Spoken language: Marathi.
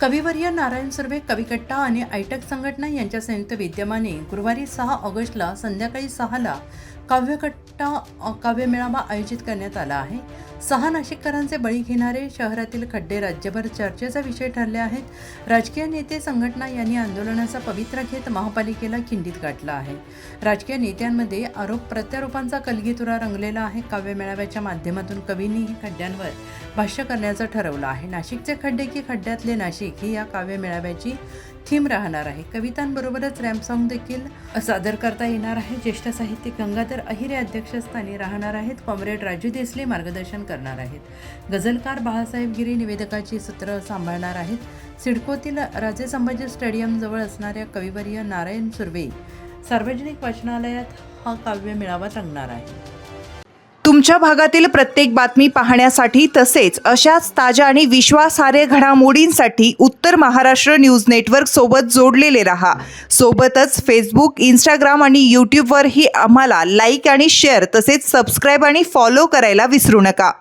कविवर्य नारायण सुर्वे, कविकट्टा आणि आयटक संघटना यांच्या संयुक्त विद्यमाने गुरुवारी 6 ऑगस्टला संध्याकाळी 6ला काव्यकट्टा काव्यमेळावा आयोजित करण्यात आला आहे. 6 नाशिककरांचे बळी घेणारे शहरातील खड्डे राज्यभर चर्चेचा विषय ठरले आहेत. राजकीय नेते, संघटना यांनी आंदोलनाचा पवित्रा घेत महापालिकेला खिंडीत गाठलं आहे. राजकीय नेत्यांमध्ये आरोप प्रत्यारोपांचा कलगीतुरा रंगलेला आहे. काव्यमेळाव्याच्या माध्यमातून कवींनी खड्ड्यांवर भाष्य करण्याचं ठरवलं आहे. नाशिकचे खड्डे की खड्ड्यातले नाशिक ही या काव्यमेळाव्याची थीम राहणार आहे. कवितांबरोबरच रॅम्प सॉन्ग देखील सादर करता येणार आहे. ज्येष्ठ साहित्यिक गंगाधर अहिरे अध्यक्षस्थानी राहणार आहेत. कॉम्रेड राजू देसले मार्गदर्शन करणार आहेत. गझलकार बाळासाहेब गिरी निवेदकाची सूत्र सांभाळणार आहेत. सिडकोतील राजे संभाजी स्टेडियम जवळ असणाऱ्या कविवर्य नारायण सुर्वे सार्वजनिक वाचनालयात हा काव्य मेळावा रंगणार आहे. तुमच्या भागातील प्रत्येक बातमी पाहण्यासाठी तसेच अशाच ताज्या आणि विश्वासार्ह घडामोडींसाठी उत्तर महाराष्ट्र न्यूज नेटवर्क सोबत जोडलेले रहा. सोबतच फेसबुक, इंस्टाग्राम आणि यूट्यूबवरही आम्हाला लाईक आणि शेअर तसेच सबस्क्राईब आणि फॉलो करायला विसरू नका.